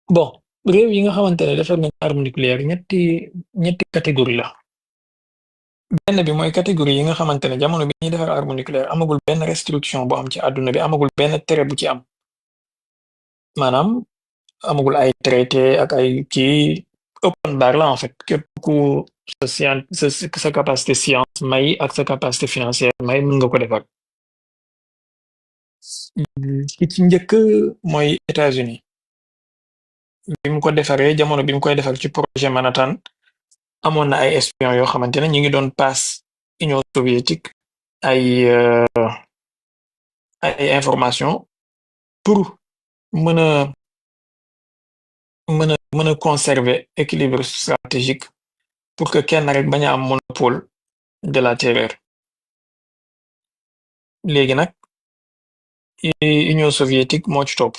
bon réew yi nga xamante ne defar nañ arme nucléaire ñetti catégorie la. Benn bi mooy catégorie yi nga xamante ne jamono bi ñuy defar arme nucléaire amagul benn restriction bu am ci àdduna bi, amagul benn tere bu ci am. Maanaam amagul ay traité ak ay kii open bar la en fait, képp ku sa capacité science may ak sa capacité financière may mën nga ko defar. ki ci njëkk mooy États-Unis bi mu ko defaree jamono bi mu koy defar ci projet Manhattan amoon na ay espion yoo xamante ne ñu ngi doon paas Union soviétique ay ay information pour mën a mën a conserver équilibre stratégique pour que kenn rek bañ a am monopole de la terreur. Léegi nag Union soviétique moo ci topp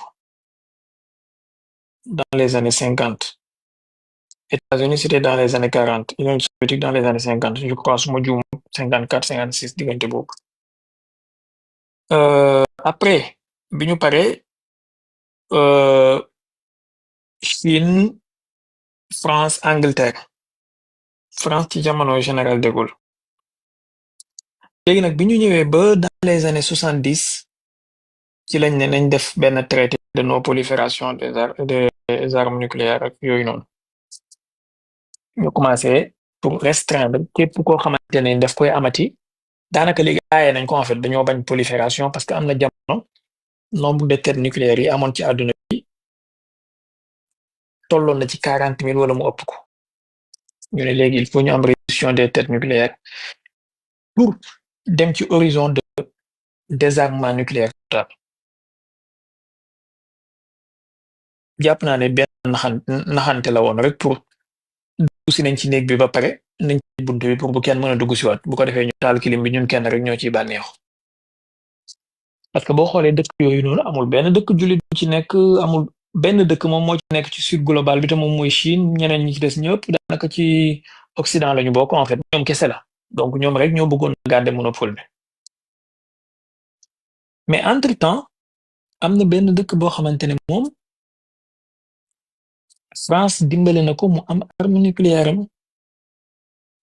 dans les années 50. États-Unis c'était dans les années 40, Union soviétique dans les années 50, je crois su ma juum 54 56 diggante boobu. Après bi ñu paree Chine, France, Angleterre. France ci jamono général de Gaulle. Léegi nag bi ñu ñëwee ba dans les années 70 ci lañ ne nañ def benn traité de non prolifération des armes nucléaires ak yooyu noonu. ñu commencé pour restreindre képp koo xamante ne daf koy amati daanaka léegi aaye nañ ko en fait dañoo bañ prolifération parce que am na jamono nombre de têtes nucléaires yi amoon ci àdduna bi tolloon na ci 40 000 wala mu ëpp ko. ñu ne léegi il faut ñu am réduction des têtes nucléaires pour dem ci horizon de désarmement nucléaire total. jàpp naa ne benn naxante la woon rek pour dugg si nañ ci néeg bi ba pare nañ ci bunt bi pour bu kenn mën a dugg si waat bu ko defee ñu taal kilim bi ñun kenn rek ñoo ciy bànneexu. parce que boo xoolee dëkk yooyu noonu amul benn dëkk jullit bu ci nekk, amul benn dëkk moom moo ci nekk ci sud global bi te moom mooy Chine, ñeneen ñi ci des ñëpp daanaka ci Occident la ñu bokk en fait ñoom kese la donc ñoom rek ñoo bëggoon garder monopole bi. mais entre temps am na benn dëkk boo xamante ne moom France dimbale na ko mu am arme nucléaire am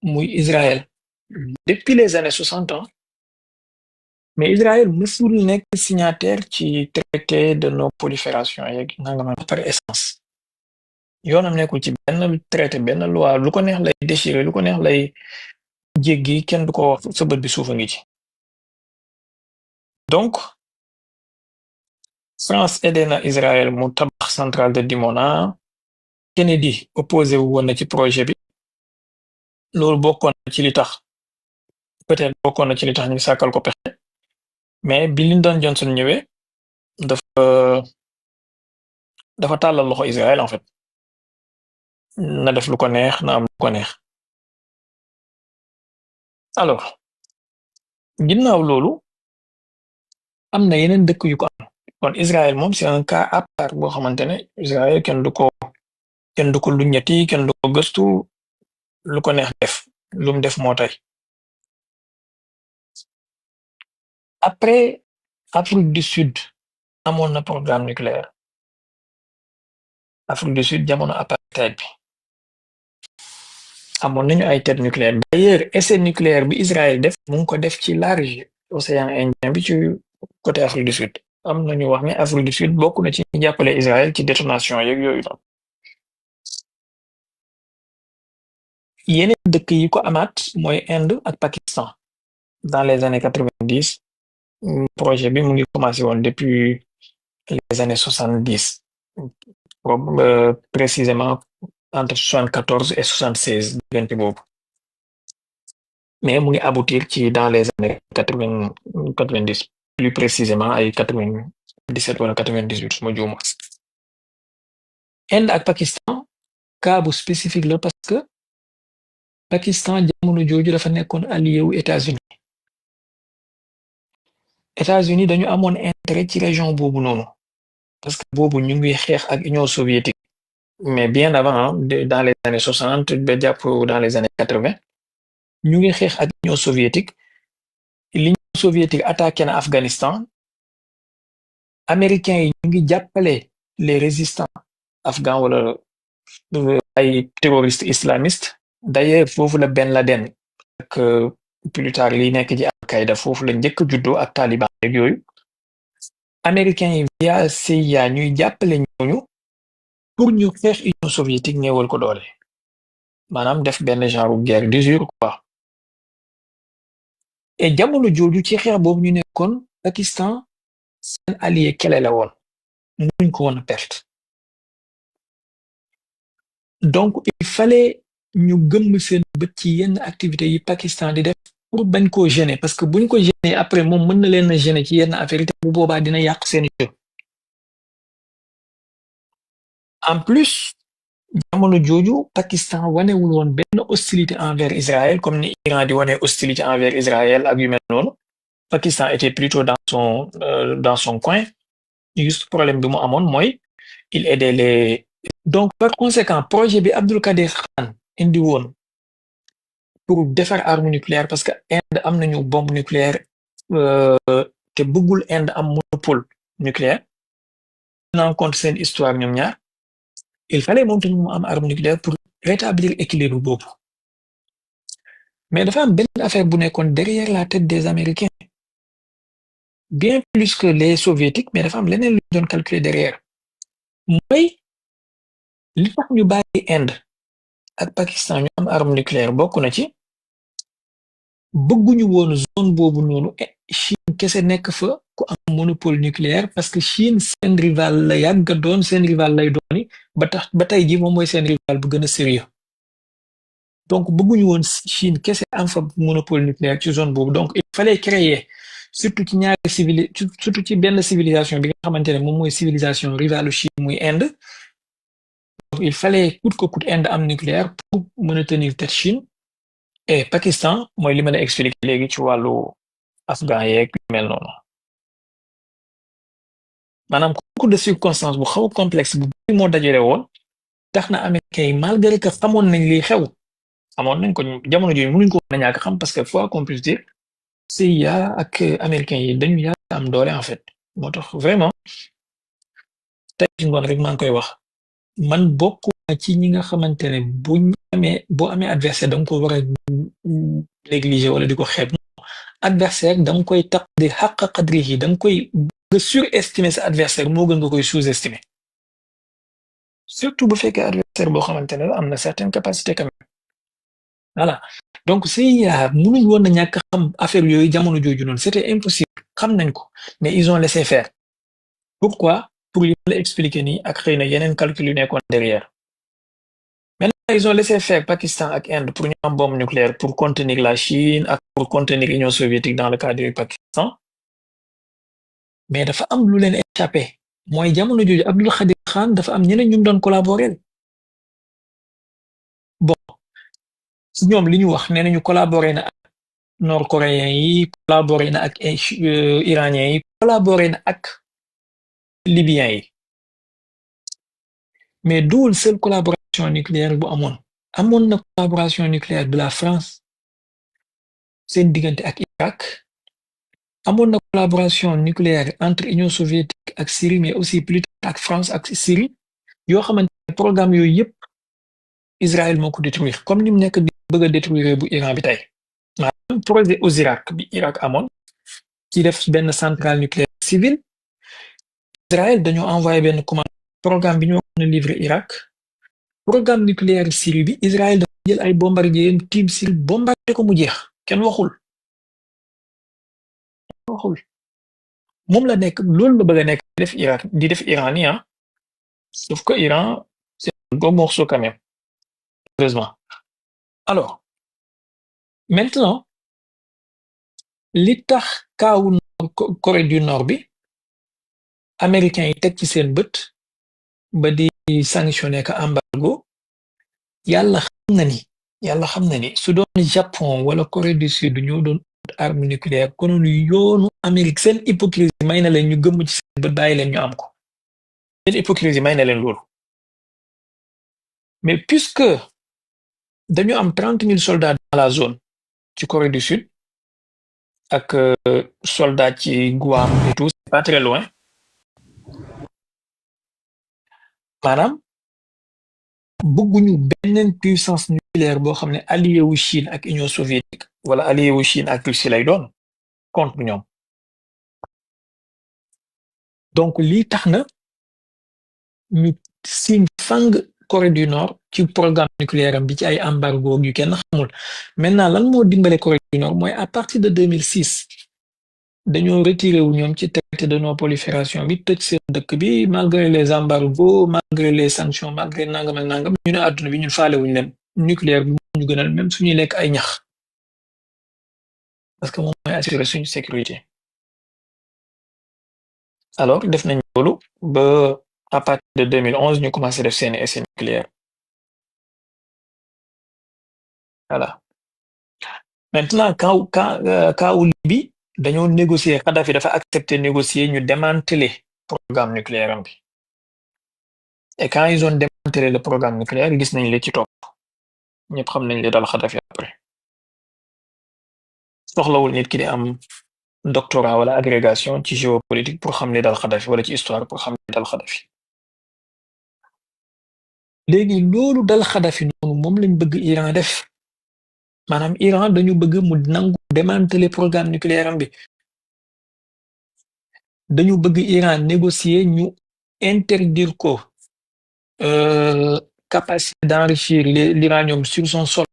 muy Israël depuis les années 60 ans. mais Israël mësul nekk signataire ci traité de non prolifération yeeg nangam par essence yoonam nekkul ci benn traité benn loi lu ko neex lay déchiré lu ko neex lay jéggi kenn du ko wax sa bët bi suufa ngi ci. donc France aidé na Israël mu tabax centrale de Dimona. Kennedy opposé wu woon na ci projet bi loolu bokkoon na ci li tax peut-être bokkoon na ci li tax ñu sàkkal ko pexe mais bi Lyndon Johnson ñëwee dafa tàllal loxo Israël en fait na def lu ko neex na am lu ko neex. alors ginnaaw loolu am na yeneen dëkk yu ko am kon Israël moom c'est un cas à part boo xamante ne Israël kenn du ko luññati kenn du ko gëstu lu ko neex def lu mu def moo tey. après Afrique du Sud amoon na programme nucléaire. Afrique du Sud jamono apartheid bi amoon nañu ay tête nucléaire d'ailleurs essai nucléaire bi Israël def mu ngi ko def ci large océan Indien bi ci côté Afrique du Sud am nañu wax ne Afrique du Sud bokk na ci ñi jàppale Israël ci détonation yeeg yooyu noonu. yeneen dëkk yi ko amaat mooy Inde ak Pakistan dans les années 90 projet bi mu ngi commencé woon depuis les années 70 précisément entre 74 et 76 diggante boobu mais mu ngi aboutir ci dans les années 90 plus précisément ay 97 wala 98 su ma juuma. Inde ak Pakistan cas bu spécifique la parce que Pakistan jamono jooju dafa nekkoon allié wu États-Unis dañu amoon intérêt ci région boobu noonu parce que boobu ñu ngi xeex ak Union soviétique mais bien avant dans les années 60 ba jàpp dans les années 80 ñu ngi xeex ak Union soviétique. l'Union soviétique attaqué na Afghanistan américains yi ñu ngi jàppale les résistants afghan wala ay terroriste islamiste. D'ailleurs foofu la Ben Laden ak plus tard li nekk ci Al-Qaïda foofu la njëkk a juddoo ak Taliban yeeg yooyu. Américains yi via CIA ñuy jàppale ñooñu pour ñu xeex Union soviétique néewal ko doole maanaam def benn genre guerre d'usure quoi. Et jamono jooju ci xeex boobu ñu nekkoon Pakistan seen allié kele la woon mënuñ ko woon a perte. Donc il fallait ñu gëmm seen bët ci yenn activités yi Pakistan di def pour bañ koo gêner parce que buñ ko gêner après moom mën na leen a gêner ci yenn affaire yi te bu boobaa dina yàq seen jeu. En plus jamono jooju Pakistan wanewul woon benn hostilité envers Israël comme ni Iran di wane hostilité envers Israël ak yu mel noonu. Pakistan était plutôt dans son coin. Juste problème bi mu amoon mooy il aidait les. Donc par conséquent projet bi Abdul Qadir Khan indi woon pour defar arme nucléaire parce que Inde am nañu bombe nucléaire te bëggul Inde am monopole nucléaire. Tenant compte seen histoire ñoom ñaar il fallait moom tamit mu am arme nucléaire pour rétablir équilibre boobu. Mais dafa am benn affaire bu nekkoon derrière la tête des Américains. Bien plus que les soviétiques mais dafa am leneen lu ñu doon calculer derrière mooy li tax ñu bàyyi Inde ak Pakistan ñu am arme nucléaire bokk na ci bëgguñu woon zone boobu noonu Chine kese nekk fa ku am monopole nucléaire parce que Chine seen rival la yàgg doon seen rival lay dooni ba tax ba tey ji moom mooy seen rival bu gën a sérieux donc bëgguñu woon Chine kese am fa monopole nucléaire ci zone boobu donc il fallait créer surtout ci ñaari surtout ci benn civilisation bi nga xamante ne moom mooy civilisation rivalu Chine muy Inde donc il fallait coûte que coûte Inde am nucléaire pour mën a tenir tête Chine et Pakistan mooy li ma la expliqué léegi ci wàllu afghan yeeg yu mel noonu maanaam concours de circonstance bu xaw a complexe bu bari moo dajale woon tax na américains yi malgré que xamoon nañ li xew xamoon nañ ko jamono jooju mënuñ ko woon a ñàkk xam parce que fois qu'on puisse dire CIA ak américains yi dañu yàgg am doole en fait moo tax vraiment tey ci ngoon rek maa ngi koy wax man bokk na ci ñi nga xamante ne boo amee adversaire da nga ko war a négliger wala di ko xeeb adversaire da nga koy tax di xàq qadri yi da nga koy nga surestimer sa adversaire moo gën nga koy sous-estimer surtout bu fekkee adversaire boo xamante ne am na certaine capacité quand même voilà donc CIA mënuñ woon na ñàkk xam affaire yooyu jamono jooju noonu c'était impossible xam nañ ko mais ils ont laissé faire pourquoi pour li la expliquer nii ak xëy na yeneen calcul yu nekkoon derrière maintenant ils ont laissé faire Pakistan ak Inde pour ñu am bombe nucléaire pour contenir la Chine ak pour contenir l'Union soviétique dans le cas du Pakistan mais dafa am lu leen échappé mooy jamono jooju Abdul Khadir Khan dafa am ñeneen ñu doon collaborer bon si ñoom li ñu wax nee nañu collaborer na ak nord-coréens yi collaborer na ak iraniens yi collaborer na ak libyens yi mais duwul seule collaboration nucléaire bu amoon na collaboration nucléaire de la France seen diggante ak Irak amoon na collaboration nucléaire entre Union soviétique ak Syrie mais aussi plus tard ak France ak Syrie yoo xamante ne programme yooyu yëpp Israël moo ko détruire comme ni mu nekk di bëgg a détruire bu Iran bi tey maanaam projet Osirak bi Irak amoon ci def benn centrale nucléaire civile Israël dañoo envoyé benn commande programme bi ñu waxoon a livrer Irak programme nucléaire Syrie bi Israël dafa jël ay bombardier tiim Syrie bombardé ko mu jeex kenn waxul moom la nekk loolu la bëgg a nekk di def Iran ni sauf que Iran c'est un gros morceau quand même heureusement alors maintenant li tax kaawu Corée du Nord bi américains yi teg ci seen bët ba di sanctionné ka embargo yàlla xam na ni su doon Japon wala Corée du Sud ñoo doon arme nucléaire konoon yoonu Amérique seen hypocrisie may na leen ñu gëmm ci seen bët bàyyi leen ñu am ko seen hypocrisie may na leen loolu mais puisque dañu am 30 000 soldats dans la zone ci Corée du Sud ak soldats ci Guam et tout c'est pas très loin maanaam bëgguñu beneen puissance nucléaire boo xam ne allié wu Chine ak Union soviétique wala allié wu Chine ak Russie lay doon contre ñoom donc lii tax na ñu signe fang Corée du Nord ci programme nucléaire am bi ci ay embargo yu kenn xamul maintenant lan moo dimbale Corée du Nord mooy à partir de 2006 dañoo retiré wu ñoom ci traité de non prolifération bi tëj seen dëkk bi malgré les embargos malgré les sanctions malgré nangam ak nangam ñu ne àdduna bi ñun faale wuñu leen nucléaire bi ñu gënal même suñuy lekk ay ñax parce que moom mooy assurer suñu sécurité alors def nañ loolu ba à partir de 2011 ñu commencé def seeni essai nucléaire voilà maintenant cas wu Libye dañoo négocier Kadhafi dafa accepter négocier ñu démanteler programme nucléaire am bi et quand ils ont démantelé le programme nucléaire gis nañ li ci topp ñëpp xam nañ li dal Kadhafi après soxlawul nit ki di am doctorat wala agrégation ci géopolitique pour xam li dal Kadhafi wala ci histoire pour xam li dal Kadhafi léegi loolu dal Kadhafi noonu moom lañ bëgg Iran def maanaam Iran dañu bëgg mu nangu démanteler programme nucléaire am bi dañu bëgg Iran négocier ñu interdire ko capacité d'enrichir l'uranium sur son sol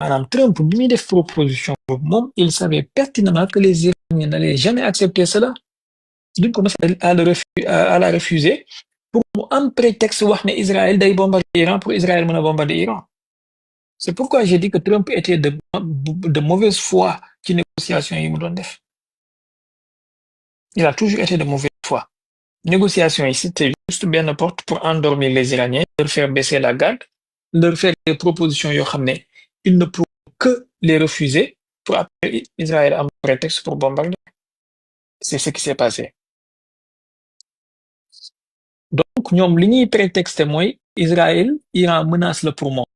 maanaam Trump bi muy def proposition boobu moom il savait pertinemment que les Iraniens n'allaient jamais accepter cela duñ ko mës à la refuser pour mu am prétexte wax ne Israël day bombarder Iran pour Israël mën a bombarder Iran c'est pourquoi j'ai dit que Trump était de mauvaise foi ci négociation yi mu doon def il a toujours été de mauvaise foi négociation yi c'était juste benn porte pour endormir les Iraniens leur faire baisser la garde leur faire des propositions yoo xam ne ils ne pourront que les refuser pour après Israël am prétexte pour bombarder c'est ce qui s'est passé donc ñoom li ñuy prétexte mooy Israël Iran menace la pour moom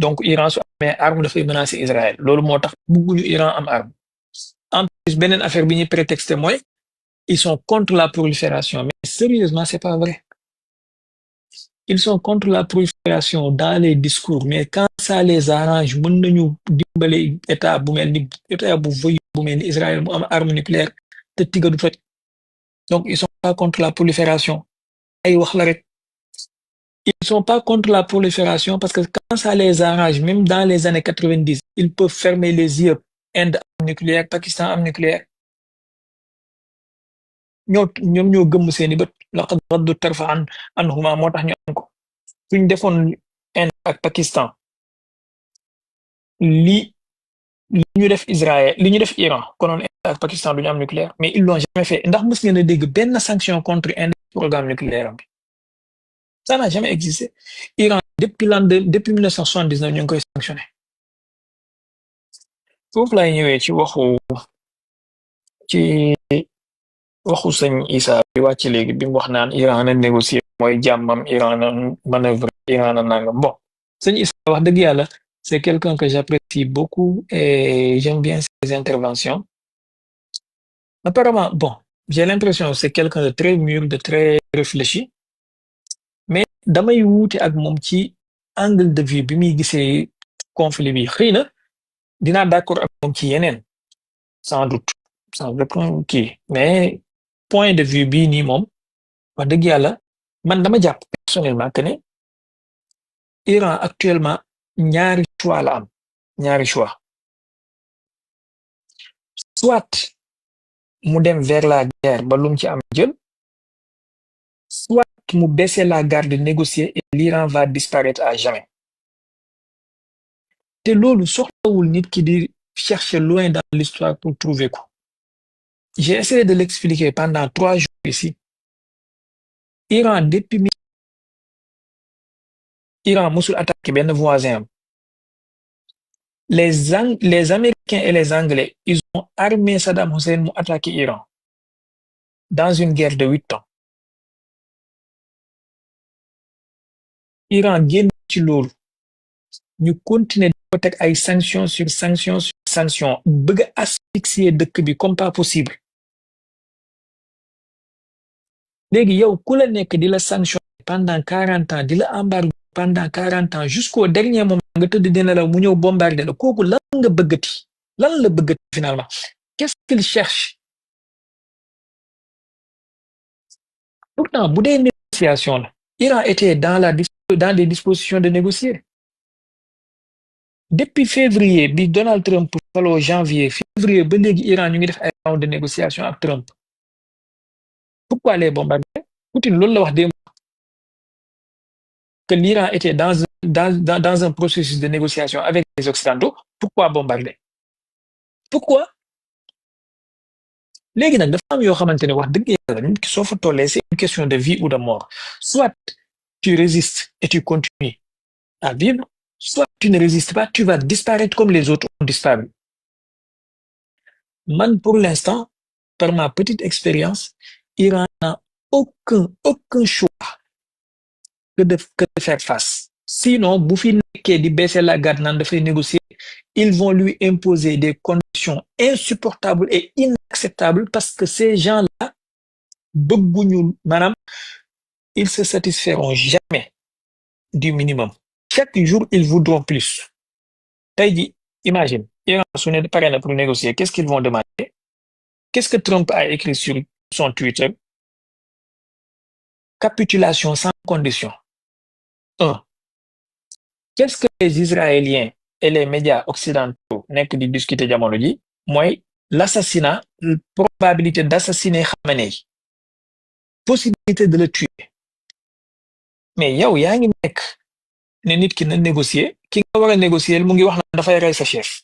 donc Iran su amee arme dafay menacer Israël loolu moo tax bëgguñu Iran am arme en plus beneen affaire bi ñuy prétexte mooy ils sont contre la prolifération mais sérieusement c'est pas vrai ils sont contre la prolifération dans les discours mais quand ça les arrange mën nañu dimbale état bu mel ni état bu voyu bu mel ni Israël mu am arme nucléaire te tiga du toj donc ils sont pas contre la prolifération ay wax la rek ils sont pas contre la prolifération parce que quand ça les arrange même dans les années 90 ils peuvent fermer les yeux Inde am nucléaire Pakistan am nucléaire ñoom ñoo gëmm seeni bët laqad raddu tarfa anhuma moo tax ñu am ko suñ defoon Inde ak Pakistan li ñu def Israël li ñu def Iran konoon Inde ak Pakistan duñu am nucléaire mais ils l'ont jamais fait ndax mës ngeen a dégg benn sanction contre Inde programme nucléaire bi ça n'a jamais existé Iran depuis 1979 ñu ngi koy sanctionné foofu laay ñëwee ci waxu sëñ Issa bi wàcc léegi bi mu wax naan Iran na négocier mooy jàmmam Iran na manœuvre Iran na nangam bon sëñ Issa wax dëgg yàlla c'est quelqu'un que j'apprécie beaucoup et j'aime bien ses interventions apparemment bon j'ai l'impression que c'est quelqu'un de très mûr de très réfléchi mais damay wuute ak moom ci angle de vue bi muy gisee conflit bi xëy na dinaa d'accord ak moom ci yeneen sans doute sans répondre kii mais point de vue bii nii moom wax dëgg yàlla man dama jàpp personnellement que ne Iran actuellement ñaari choix la am ñaari choix soit mu dem vers la guerre ba lum ci am jël soit mu baisser la garde négocier et l'Iran va disparaître à jamais te loolu soxlawul nit ki di chercher loin dans l'histoire pour trouver ko j'ai essayé de l'expliquer pendant 3 jours ici Iran depuis Iran musul attaqué benn voisin am les Américains et les Anglais ils ont armé Saddam Hussein mu attaqué Iran dans une guerre de 8 ans Iran génn ci loolu ñu continuer di ko teg ay sanctions sur sanctions bëgg a asphyxier dëkk bi comme pas possible léegi yow ku la nekk di la sanction pendant 40 ans di la embargo pendant 40 ans jusqu'au dernier moment nga tëdd dina la mu ñëw bombarder la kooku lan nga bëggati lan la bëggati finalement qu'est-ce qu'il cherche pourtant bu dee négociation la Iran était dans des dispositions de négocier depuis février bi Donald Trump faloo janvier février ba léegi Iran ñu ngi def ay round de négociation ak Trump pourquoi les bombarder Poutine loolu la wax démb que l'Iran était dans un processus de négociation avec les Occidentaux pourquoi bombarder pourquoi léegi nag dafa am yoo xamante ne wax dëgg yàlla nit ki soo fa tollee c'est une question de vie ou de mort soit tu résistes et tu continues à vivre soit tu ne résistes pas tu vas disparaître comme les autres ont disparu man pour l'instant par ma petite expérience Iran n'a aucun choix que de faire face sinon bu fi nekkee di baisser la garde naan dafay négocier ils vont lui imposer des conditions insupportables et inacceptables parce que ces gens-là bëgguñu maanaam ils se satisferont jamais du minimum chaque jour ils voudront plus tey ji imagine Iran su ne pare na pour négocier qu'est-ce qu'ils vont demander qu'est-ce que Trump a écrit sur son Twitter capitulation sans condition un qu'est-ce que les Israéliens et les médias occidentaux nekk di discuter jamono ji mooy l'assassinat probabilité d'assassiner Khamenei possibilité de le tuer mais yow yaa ngi nekk ne nit ki na négocier ki nga war a négocier mu ngi wax na dafay rey sa chef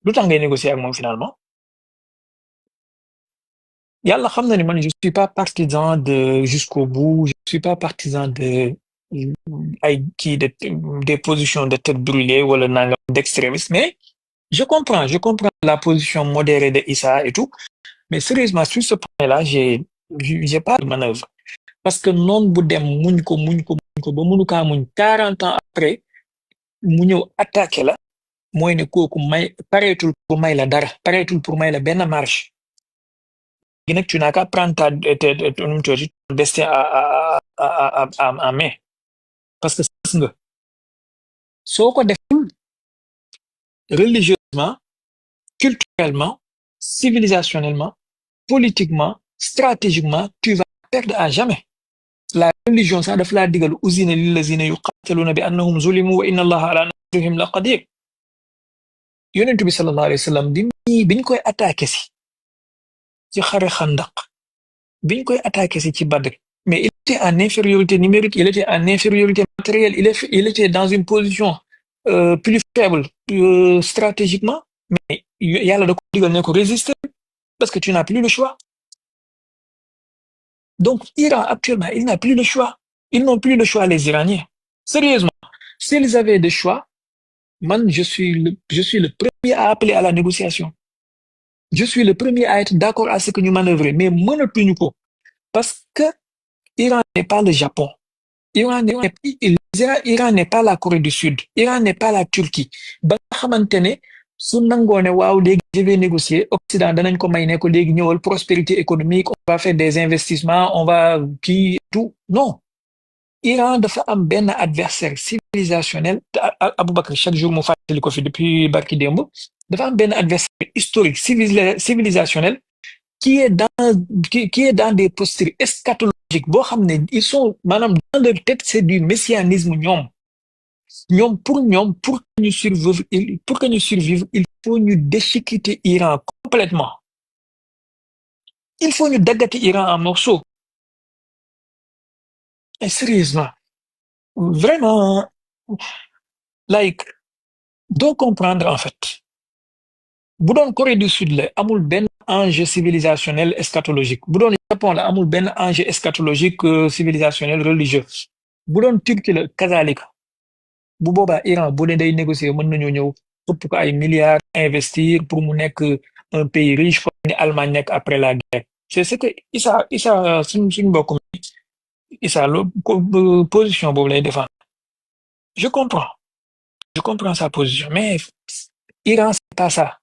lu tax ngay négocier ak moom finalement yàlla xam na ni man je suis pas partisan de jusqu'au bout je suis pas partisan de ay kii des positions de tête brûlée wala nangam d'extrémisme mais je comprends la position modérée de Issa et tout mais sérieusement sur ce point-là j'ai pas de manœuvre parce que noonu bu dem muñ ko ba mënu kaa muñ 40 ans après mu ñëw attaqué la mooy ne kooku pareetul pour may la dara pareetul pour may la benn marge gi nag tu n'as qu'à prendre ton destin en main parce que gis nga soo ko deful religieusement culturellement civilisationnellement politiquement stratégiquement tu vas perdre à jamais la religion sax daf laa digal uzina lillazina yuqataluna bi annahum zulimu wa inna allaha ala nasrihim la qadir yonentu bi sallallahu alayhi wa sallam biñ koy attaqué si ci xare xandaq biñ koy attaqué si ci Badr mais il était en infériorité numérique il était en infériorité matérielle il était dans une position plus faible stratégiquement mais yàlla da ko digal ne ko résister parce que tu n'as plus le choix donc Iran actuellement il n'a plus le choix ils n'ont plus le choix les Iraniens sérieusement s'ils avaient le choix man je suis le premier à appeler à la négociation je suis le premier à être d'accord à ce que ñu manœuvrer mais mënatuñu ko parce que Iran n'est pas le Japon Iran n'est pas la Corée du Sud Iran n'est pas la Turquie ba nga xamante ne su nangoo ne waaw léegi je vais négocier Occident danañ ko may ne ko léegi ñëwal prospérité économique on va faire des investissements on va kii tout non Iran dafa am benn adversaire civilisationnel Aboubacar chaque jour mu fàttali ko fi depuis barki démb dafa am benn adversaire historique civilisationnel qui est dans des postures eschatologiques boo xam ne ils sont maanaam dans leur tête c'est du messianisme ñoom pour que ñu survivre il faut ñu déchiqueter Iran complètement il faut ñu daggati Iran en morceaux et sérieusement vraiment like doo comprendre en fait bu doon Corée du Sud la amul benn enjeu civilisationnel eschatologique bu doon Japon la amul benn enjeu eschatologique civilisationnel religieux bu doon Turquie la kazalika bu boobaa Iran bu dee day négocier mën nañoo ñëw ëpp ko ay milliards investir pour mu nekk un pays riche comme ni Allemagne nekk après la guerre c'est ce que Issa suñ mbokk mi Issa position boobu lay défendre je comprends sa position mais Iran c'est pas ça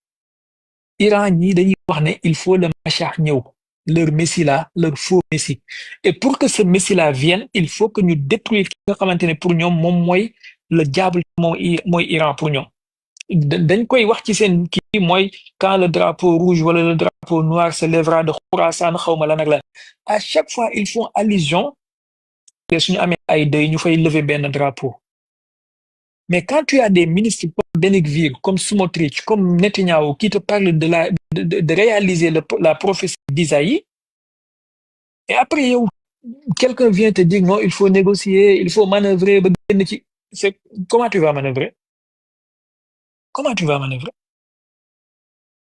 Iran ñi dañuy wax ne il faut le Machar ñëw leur messie là, leur faux messie. Et pour que ce messie là vienne, il faut que ñu détruire ki nga xamante ne pour ñoom moom mooy le diable mooy Iran pour ñoom. dañ koy wax ci seen kii mooy quand le drapeau rouge wala le drapeau noir se lèvera de Khurasan xawma lan ak lan à chaque fois ils font allusion te suñu amee ay deuil ñu fay lever benn drapeau. Mais quand tu as des ministres comme Benegvir, comme Smotrich, comme Netanyahu qui te parlent de réaliser la prophétie d'Isaïe, et après, quelqu'un vient te dire non, il faut négocier, il faut manœuvrer. Comment tu vas manœuvrer? Comment tu vas manœuvrer?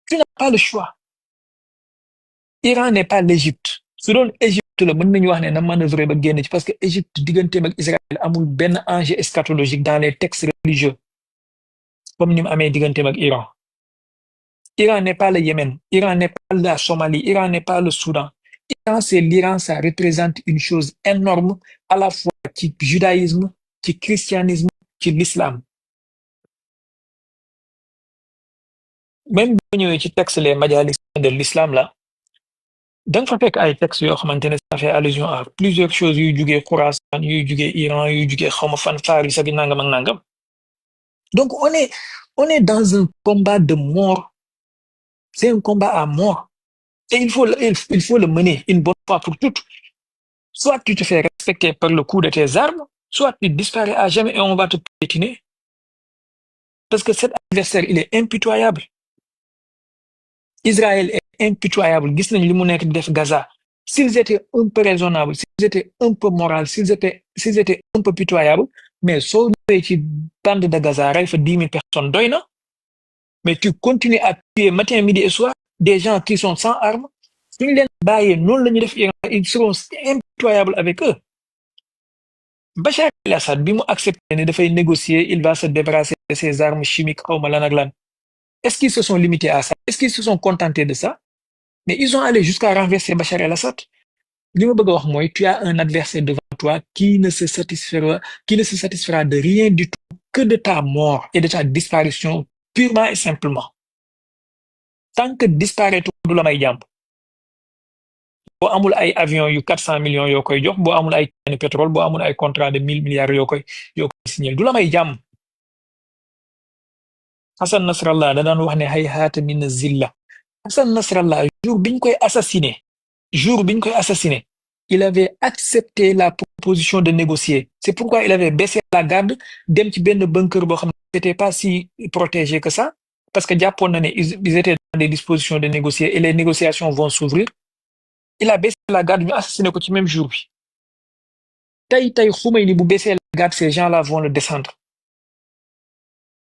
Tu n'as pas le choix. Iran n'est pas l'Égypte. Su doon Égypte la mën nañu wax ne na manœuvrer ba génn ci parce que Égypte digganteem ak Israël amul benn enjeu eschatologique dans les textes religieux comme ni mu amee digganteem ak Iran. Iran n'est pas le Yémen, Iran n'est pas la Somalie, Iran n'est pas le Soudan. Iran, c'est l'Iran, ça représente une chose énorme à la fois ci judaïsme, ci christianisme, ci l'islam. Même bu ñëwee ci texte les majalis de l'islam là, da nga fa fekk ay textes yoo xamante ne ça fait allusion à plusieurs choses yuy jugee Khurasan, yuy jugee Iran, yuy jugee xawma fan Faris ak nangam ak nangam. Donc on est dans un combat de mort. C'est un combat à mort. Et il faut le mener une bonne fois pour toutes. Soit tu te fais respecter par le coup de tes armes, soit tu disparais à jamais et on va te piétiner. Parce que cet adversaire, il est impitoyable. Israël est impitoyable. Gis nañ li mu nekk di def Gaza. S'ils étaient un peu raisonnables, s'ils étaient un peu moraux, s'ils étaient un peu pitoyables, mais soo ñëwee ci bande de Gaza rey fa 10 000 personnes doy na, mais tu continues à tuer matin, midi et soir des gens qui sont sans armes. Suñu leen bàyyee noonu la ñuy def Iran, ils seront impitoyables avec eux. Bachar el-Assad bi mu accepté ne dafay négocier, il va se débarrasser de ses armes chimiques xawma lan ak lan. Est-ce qu'ils se sont limités à ça? Est-ce qu'ils se sont contentés de ça? Mais ils ont allé jusqu'à renverser Bachar el-Assad. Li ma bëgg a wax mooy tu as un adversaire devant toi qui ne se satisfera de rien du tout que de ta mort et de ta disparition purement et simplement. Tant que disparaître du la may jàmm. Boo amul ay avion yu 400 millions yoo koy jox boo amul ay tonnes pétrole boo amul ay contrat de 1000 milliards yoo koy signé du la may jàmm. Hassan Nasrallah da daan wax ne hayhaata min zilla. Hassan Nasrallah jour biñ koy assassiné il avait accepté la proposition de négocier. C'est pourquoi il avait baissé la garde dem ci benn bunker boo xam ne c'était pas si protégé que ça parce que jàppoon na ne ils étaient dans des dispositions de négocier et les négociations vont s'ouvrir. Il a baissé la garde ñu assassiné ko ci même jour bi. Tey Khomeini bu baisser la garde ces gens-là vont le descendre.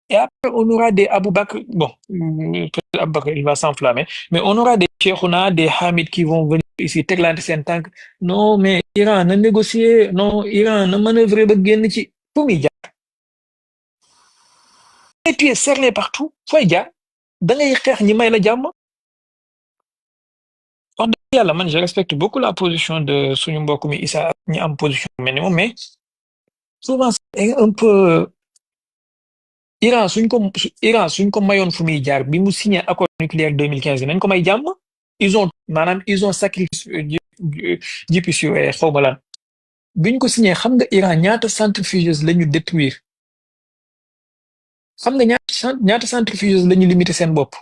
Et après, on aura des Abou Bakr, bon, peut-être Abou Bakr, il va s'enflammer, mais on aura des Cheikhouna, des Hamid qui vont venir ici, Teglant Sentank. Non, mais Iran, ne négocier, non, Iran, ne manœuvrer, ba génn ci fu muy jaar. Et tu es cerné partout, fooy jaar, da ngay xeex ñi may la jàmm. Wax dëgg yàlla man je respecte beaucoup la position de suñu mbokk mi Issa ak ñi am position mel ni moom, mais souvent c'est un peu Iran suñ ko mayoon fu muy jaar bi mu signé accord nucléaire 2015 nañ ko may jàmm ils ont sacrifié JPCO xawma lan biñ ko signé xam nga Iran ñaata centrifuges la ñu détruire xam nga ñaata centrifuges la ñu limité seen bopp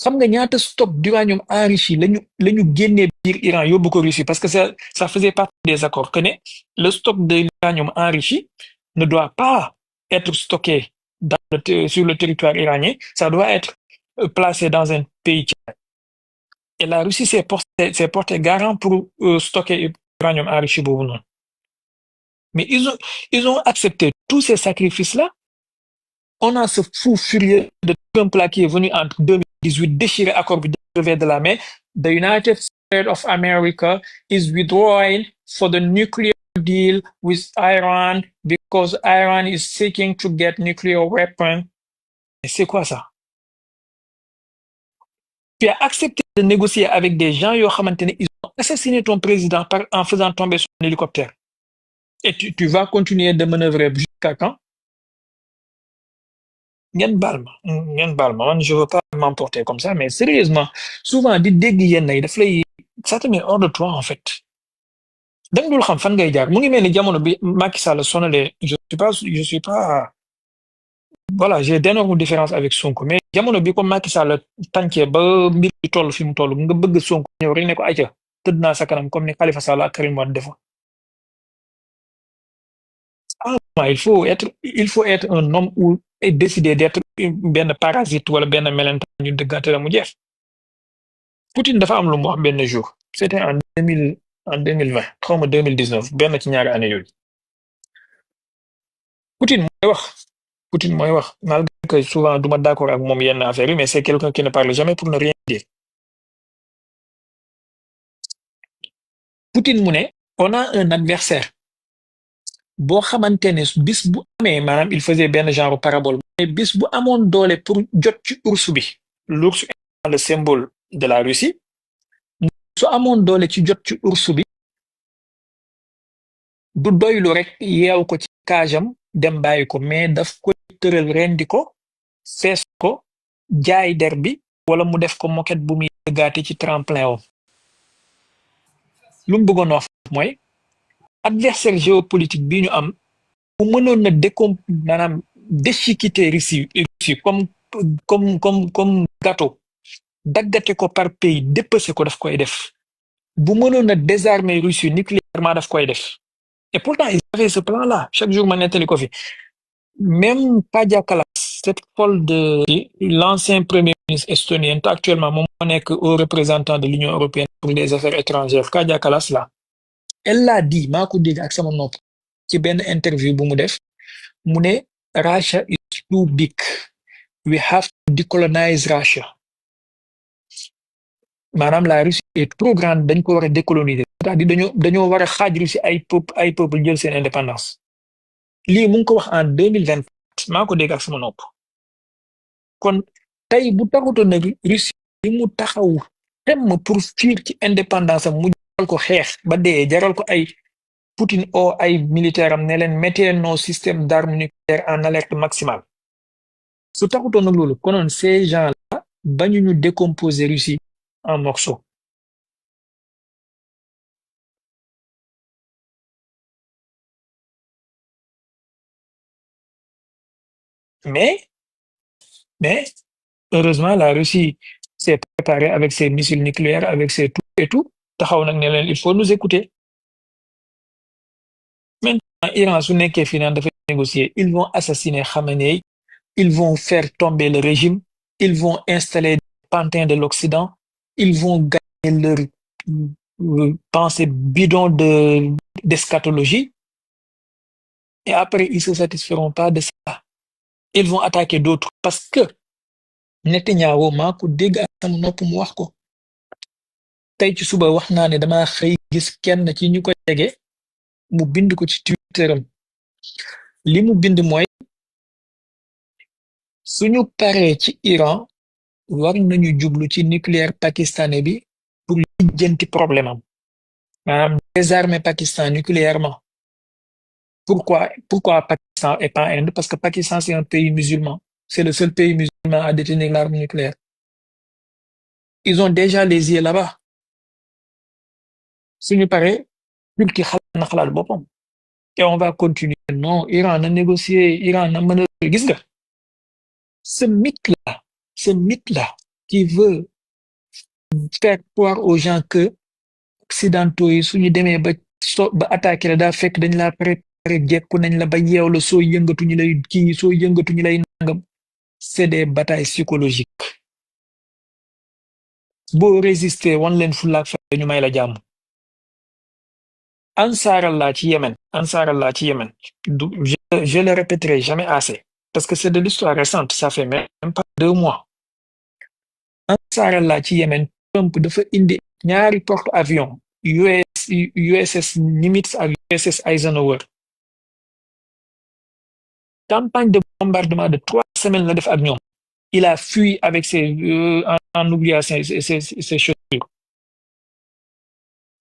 xam nga ñaata stock d'uranium enrichi la ñu génnee biir Iran yóbbu ko Russie parce que ça faisait partie des accords que ne le stock de l'uranium enrichi ne doit pas être stocké sur le territoire iranien, ça doit être placé dans un pays tiers. Et la Russie s'est porté garant pour stocker l'uranium enrichi boobu noonu. Mais ils ont accepté tous ces sacrifices-là. On a ce fou furieux de Trump là qui est venu en 2018 déchirer accord bi revers de la main. The United States of America is withdrawing for the nuclear deal with Iran because Iran is seeking to get nuclear weapons. Et c'est quoi ça? Tu as accepté de négocier avec des gens yoo xamante ne ils ont assassiné ton président en faisant tomber son hélicoptère. Et tu vas continuer de manœuvrer jusqu'à quand? Ngeen baal ma man je veux pas m'emporter comme ça mais sérieusement souvent di dégg yenn yi daf lay ça te met hors de toi en fait. da nga dul xam fan ngay jaar mu ngi mel ni jamono bi Macky Sall sonalee je suis pas voilà j'ai d'énormes différences avec Sonko mais jamono bi ko Macky Sall tàncee ba mbir bi toll fi mu toll nga bëgg Sonko ñëw rek ne ko ayca tëdd naa sa kanam comme ni Khalifa Sall ak Karim Wade defoon. Ah, il faut être un homme ou et décider d'être benn parasite wala benn melentaan ñu dëggaate la mu jeex. Poutine dafa am lu mu wax benn jour c'était en 2020 xaw ma 2019 benn ci ñaari année yooyu. Poutine mooy wax Poutine mooy wax malgré que souvent du ma d'accord ak moom yenn affaire yi mais c'est quelqu'un qui ne parle jamais pour ne rien dire. Poutine mu ne on a un adversaire boo xamante ne bis bu amee maanaam il faisait benn genre parabole mais bis bu amoon doole pour jot ci ours bi l'ours est le symbole de la Russie su amoon doole ci jot ci ours bi du doylu rek yeew ko ci kaajam dem bàyyi ko mais daf koy tëral rendi ko fees ko jaay der bi wala mu def ko moquette bu muy dëggaate ci tremplin wam lu mu bëggoon wax mooy adversaire géopolitique bi ñu am mu mënoon na maanaam déchiqueter Russie comme gâteau daggate ko par pays dépecer ko daf koy def bu mënoon na désarmer Russie nucléairement daf koy def et pourtant ils avaient ce plan-là chaque jour ma nettali ko fi même Kaja Kallas cette folle de l'ancien premier ministre estonien actuellement moom moo nekk au représentant de l'Union européenne pour les affaires étrangères Kaja Kallas là elle l'a dit maa ko dégg ak sama nopp ci benn interview bu mu def mu ne Russia is too big we have to decolonize Russia maanaam la Russie est trop grande dañ ko war a décoloniser c'est-à-dire dañoo war a xaaj Russie ay peuple jël seen indépendance lii mu ngi ko wax en 2024 maa ko dégg ak sama nopp kon tey bu taxutoon nag Russie li mu taxaw temm pour fiir ci indépendance am mu jaral ko xeex ba dee jaral ko ay Poutine o ay militaire am ne leen mettez nos systèmes d'armes nucléaires en alerte maximale su taxutoon nag loolu konoon ces gens-là bañu ñu décomposer Russie en morceaux mais heureusement la Russie s'est préparée avec ses missiles nucléaires avec ses tout et tout taxaw nag ne leen il faut nous écouter maintenant Iran su nekkee fii naan dafay négocier ils vont assassiner Khamenei ils vont faire tomber le régime ils vont installer des pantins de l'Occident ils vont gagner leur pensée bidon d'eschatologie et après ils se satisferont pas de ça ils vont attaquer d'autres parce que Netanyahu maa ko dégg ak sama nopp mu wax ko tey ci suba wax naa ne dama xëy gis kenn ci ñu ko jege mu bind ko ci Twitteram li mu bind mooy suñu paree ci Iran war nañu jublu ci nucléaire pakistanais bi pour lijjanti problème am maanaam désarmer Pakistan nucléairement pourquoi Pakistan et pas Inde parce que Pakistan c'est un pays musulman c'est le seul pays musulman à détenir l'arme nucléaire ils ont déjà les yeux là-bas suñu paree Turquie xalaat na xalaat boppam et on va continuer non Iran na négocier Iran na mën a gis nga ce mythe-là qui veut faire croire aux gens que occidentaux yi suñu demee ba attaquer la daa fekk dañ la préparé jekku nañ la ba yeew la soo yëngatu ñu lay kii soo yëngatu ñu lay nangam c'est des batailles psychologiques boo résister wan leen fulaak fa ñu may la jàmm Ansarallah ci Yémen je le répéterai jamais assez parce que c'est de l'histoire récente ça fait même pas 2 mois Ansarallah ci Yémen Trump dafa indi ñaari porte-avions USS Nimitz ak USS Eisenhower campagne de bombardement de 3 semaines la def ak ñoom il a fui avec en oubliant ses chaussures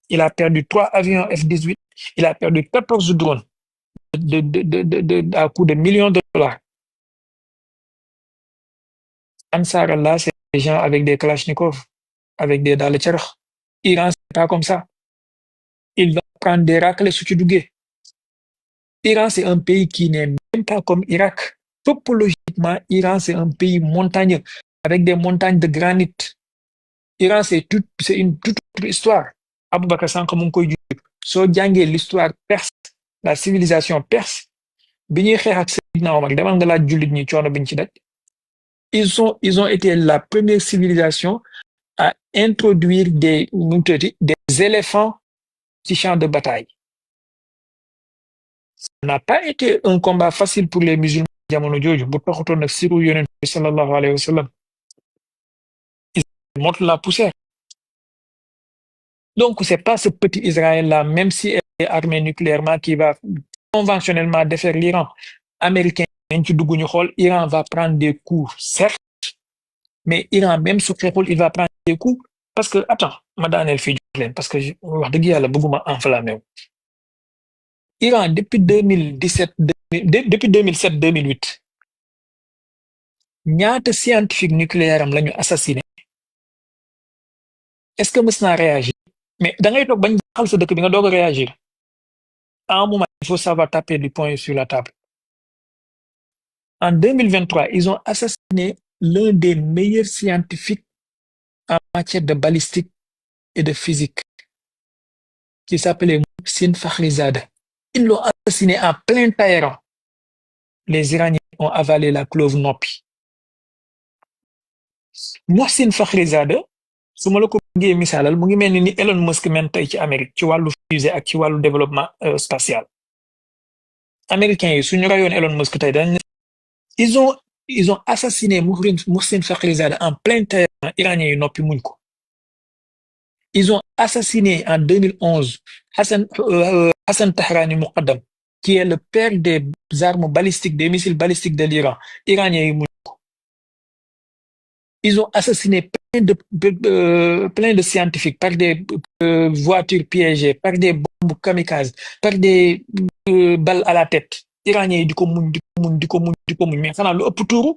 il a perdu 3 avions F-18 il a perdu 14 drones à coût de millions de dollars Ansarallah c'est des gens avec des kalachnikovs avec des dàll carax Iran, c'est pas comme ça. Il va prendre des raclées su ci duggee. Iran, c'est un pays qui n'est même pas comme Irak. Topologiquement, Iran, c'est un pays montagneux, avec des montagnes de granit. Iran, c'est une toute autre histoire. Aboubacar Sank mu ngi koy junj. Soo jàngee l'histoire perse, la civilisation perse, bi ñuy xeex ak Seydina Omar, demal nga laaj jullit ñi coono biñ ci daj. Ils ont été la première civilisation à introduire des éléphants ci champ de bataille. Ça n'a pas été un combat facile pour les musulmans jamono jooju bu taxutoon nag siru yonent bi sallallahu alayhi wa sallam. Ils montrent la poussière. Donc, c'est pas ce petit Israël-là, même si elle est armée nucléairement, qui va conventionnellement défaire l'Iran. Américain, Iran va prendre des coups, certes, mais Iran, même sous Créole, il va prendre des coups. Parce que, attends, madame, elle fait du plein, parce que, wax dëgg yàlla bëgguma enflammé wu. Iran, depuis 2017, depuis 2007, 2008, ñaata scientifique nucléaire am lañu assassiné. Est-ce que mës naa réagir? Mais da ngay toog bañ xal sa dëkk bi nga doog a réagir. À un moment, il faut savoir taper du poing sur la table. En 2023, ils ont assassiné l'un des meilleurs scientifiques en matière de balistique et de physique, qui s'appelait Mohsin Fakhrizadeh. Ils l'ont assassiné en plein Téhéran. Les Iraniens ont avalé la clove noppi. Mohsin Fakhrizadeh, su ma la ko bëggee misaalal mu ngi mel ni Elon Musk men tey ci Amérique ci wàllu fusée ak ci wàllu développement spatial. Américains yi suñu rayoon Elon Musk tey dañ ils ont assassiné Mohsin Fakhrizadeh en plein Téhéran. Iraniens yi noppi muñ ko. Ils ont assassiné en 2011 Hassan Tahrani Muqaddam, qui est le père des armes balistiques, des missiles balistiques de l'Iran. Iraniens yi muñ ko. Ils ont assassiné plein de scientifiques par des voitures piégées, par des bombes kamikazes, par des balles à la tête. Iraniens yi di ko muñ mais xanaa lu ëpp tuuru.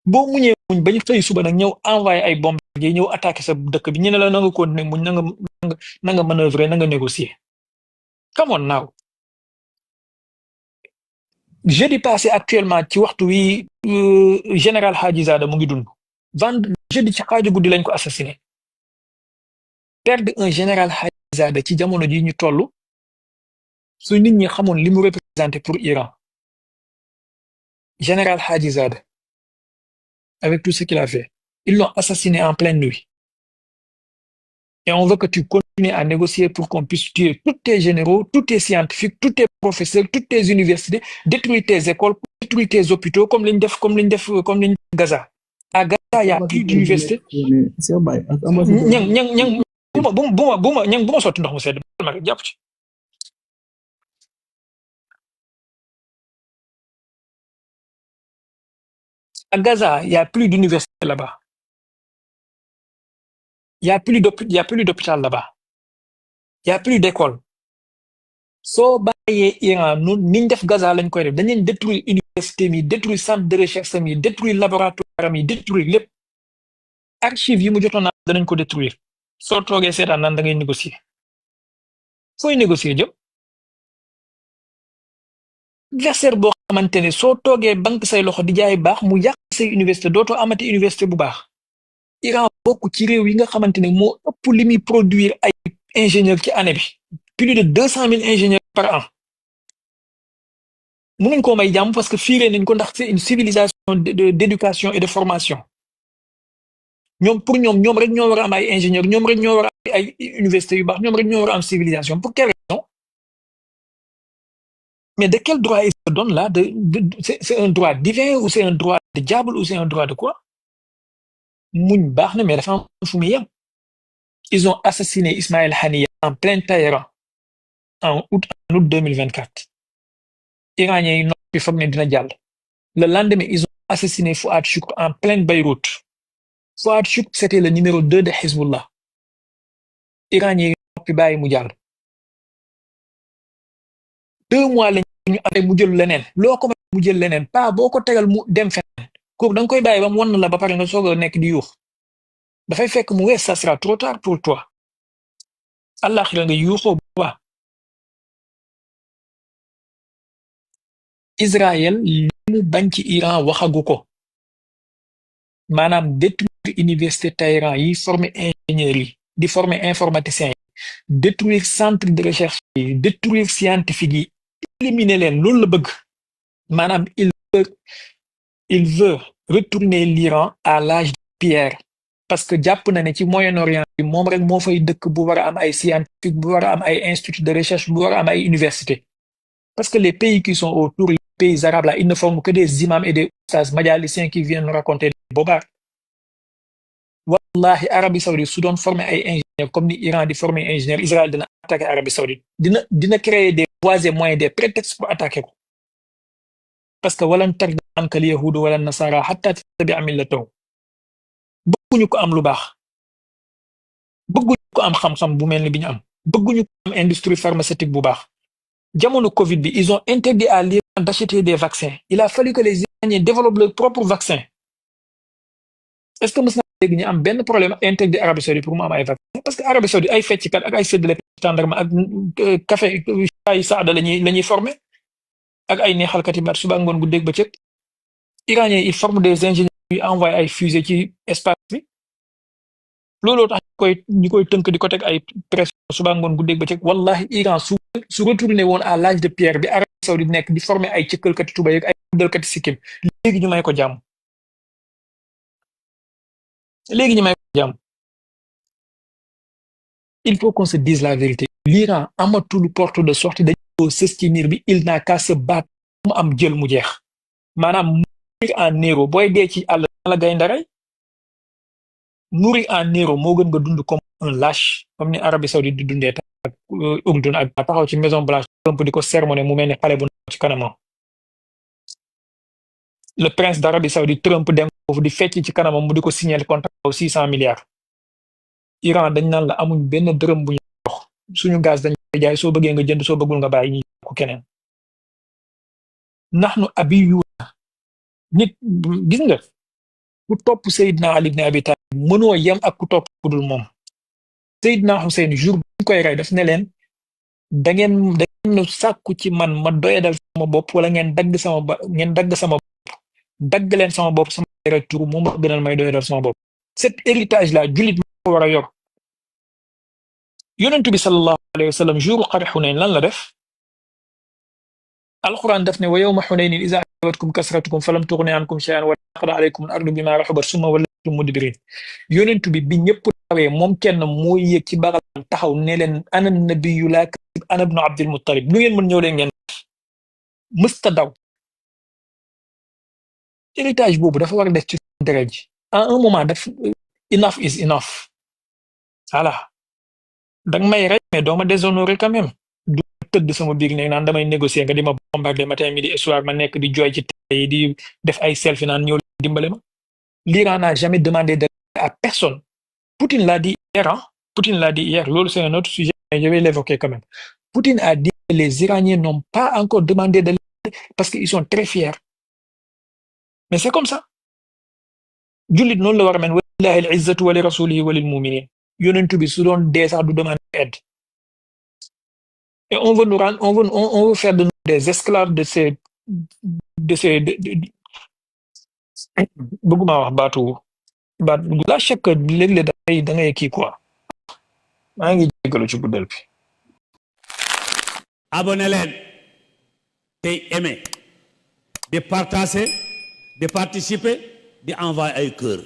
Boo muñee muñ ba ñu xëy suba nag ñëw envoyé ay bombes yi ñëw attaqué sa dëkk bi ñu ne la na nga continuer muñ na nga manœuvrer na nga négocier. Come on now. Jeudi passé actuellement ci waxtu wi général Hadji Zada mu ngi dund. Jeudi ci xaaju guddi lañ ko assassiné. Perdre un général Hadji Zada ci jamono ji ñu toll su nit ñi xamoon li mu représenté pour Iran. Général Hadji Zada, avec tout ce qu'il a fait, ils l'ont assassiné en pleine nuit. Et on veut que tu continues à négocier pour qu'on puisse tuer tous tes généraux, tous tes scientifiques, tous tes professeurs, toutes tes universités, détruire tes écoles, détruire tes hôpitaux, comme liñ def Gaza. À Gaza, il y a plus d'universités. ñang bu ma sotti ndox mu sedd ma rek jàpp ci. À Gaza, il y a plus d'universités là-bas. Il y a plus d'hôpital là-bas. Il y a plus d'école. Soo bàyyee Iran niñ def Gaza lañ koy def dañ leen détruire université mi détruire centre de recherche mi détruire laboratoire mi détruire lépp. Archives yi mu jotoon danañ ko détruire. Soo toogee seetaan naan da ngay négocier. Fooy négocier jëm. Adversaire boo xamante ne soo toogee banque say loxo di jaay baax mu yàq say université dootoo amati université bu baax. Iran bokk ci réew yi nga xamante ne moo ëpp li muy produire ay ingénieurs ci année bi. Plus de 200 000 ingénieurs par an. Mënuñ ko may jàmm parce que fiiree nañ ko ndax c'est une civilisation d'éducation et de formation. Pour ñoom rek ñoo war a am ay ingénieurs ñoom rek ñoo war a am ay universités yu baax ñoom rek ñoo war a am civilisation. Pour quelle raison? Mais de quel droit ils se donnent là? C'est un droit divin ou c'est un droit de diable ou c'est un droit de quoi? Muñ baax na mais dafa am fu muy yem. Ils ont assassiné Ismaël Haniyeh en plein Téhéran en août 2024. Iraniens yi noppi foog ne dina jàll. Le lendemain, ils ont assassiné Fouad Choukr en pleine Beyrouth. Fouad Choukr, c'était le numéro 2 de Hezbollah. Iraniens yi noppi bàyyi mu jàll. 2 mois lañ ñu amee mu jël leneen loo ko mu jël leneen pas boo ko tegal mu dem feneen kooku da nga koy bàyyi ba mu wan la ba pare nga soog a nekk di yuux dafay fekk mu wees ça sera trop tard pour toi. àllaaxira nga yuuxoo ba Israël li mu bañ ci Iran waxagu ko maanaam détruire université Téhéran yi former ingénieurs yi di former informaticiens yi détruire centre de recherche yi détruire scientifique yi éliminer leen loolu la bëgg maanaam il veut retourner l'Iran à l'âge de pierre parce que jàpp na ne ci Moyen-Orient bi moom rek moo fay dëkk bu war a am ay scientifique bu war a am ay institut de recherche bu war a am ay université parce que les pays qui sont autour les pays arabes là ils ne forment que des imams et des oustas majalisiens qui viennent nous raconter des bobards wallahi Arabie Saoudite su doon former ay ingénieurs comme ni Iran di former ingénieur Israël dina attaquer Arabie Saoudite dina créer des voies et moyens des prétextes pour attaquer ko parce que walan tarda anka al yahudu wala nasara hatta tattabi'a millatahum bëgguñu ko am lu baax bëgguñu ko am xam-xam bu mel ni bi ñu am bëgguñu ko am industrie pharmaceutique bu baax jamono Covid bi ils ont interdit à l'Iran d'acheter des vaccins il a fallu que les Iraniens développent leur propre vaccin est-ce que mës na dégg ñu am benn problème interdit Arabie Saoudite pour mu am ay vaccin parce que Arabie Saoudite ay fecckat ak ay séddale tàndarma ak café ay saada la ñuy former ak ay neexalkat yi baat suba ngoon gu dégg ba cëg Iraniens ils forment des ingénieurs yu envoyé ay fusées ci espace bi looloo tax ñu koy tënk di ko teg ay pression suba ngoon gu dégg ba cëg wallahi Iran su retourné woon à l'âge de pierre bi Arabie Saoudite nekk di former ay cëkkalkati tubay ak ay guddalkati sikkim léegi ñu may ko jàmm il faut qu'on se dise la vérité l'Iran amatul porte de sortie dañu ko sës ci miir bi il n'a qu'à se battre mu am jël mu jeex maanaam mourir en héros booy dee ci àll la gaynde rey mourir en héros moo gën nga dund comme un lâche comme ni Arabie Saoudite di dundee ak Urdun ak taxaw ci Maison Blanche Trump di ko sermoné mu mel ni xale bu ndaw ci kanamam le prince d'Arabie Saoudite Trump dem foofu di fecc ci kanamam mu di ko signer contrat 600 milliards Iran dañ naan la amuñ benn dërëm bu ñu jox suñu gaz dañ koy jaay soo bëggee nga jënd soo bëggul nga bàyyi ñi ko keneen nahnu abiyuuna nit gis nga ku topp Seydina Ali ibn Abi Talib mënoo yem ak ku topp ku dul moom Seydina Hussein jour bi ñu koy rey daf ne leen da ngeen sàkku ci man ma doyadal sama bopp wala ngeen dagg sama dagg leen sama bopp sama deret tur moom ma gënal may doyadal sama bopp cet héritage là jullit ma ko war a yor yonent bi sallallahu alayhi wa sallam jour xare Xunayn lan la def alquran daf ne wa yawma xunaynin iza ajabatkum kasratukum falam tughni ankum shay'an wa daqat alaykum al ardu bima rahubat summa wallaytum mudbirin yonent bi ñëpp tawee moom kenn moo yéeg ci baraam taxaw ne leen ana nabiyyu laa kadib ana ibnu abdil muttalib lu ngeen mën ñëw leen ngeen mësta daw héritage boobu dafa war a def ci deret ji à un moment daf enough is enough voilà danga may rey mais doo ma déshonorer quand même du tëdd sama biir ne naan damay négocier nga di ma bombarder matin midi et soir ma nekk di jooy ci télé yi di def ay selfie naan ñëw dimbale ma l'Iran n'a jamais demandé d'aide à personne Poutine l'a dit hier Poutine l'a dit hier loolu c'est un autre sujet mais je vais l'évoquer quand même Poutine a dit que les Iraniens n'ont pas encore demandé de l'aide parce qu'ils sont très fiers mais c'est comme ça jullit noonu la war a mel walillahi al izzatu wa li rasulihi wa lil muminin yonentu bi su doon dee sax du demander aide et on veut nous rendre on veut faire de nous des esclaves de ces bëgguma wax baat la chaque léeg-léeg da ngay kii quoi maa ngi jégalu ci guddal bi abonné leen tey aimé di partager di participer di envoyer ay cœur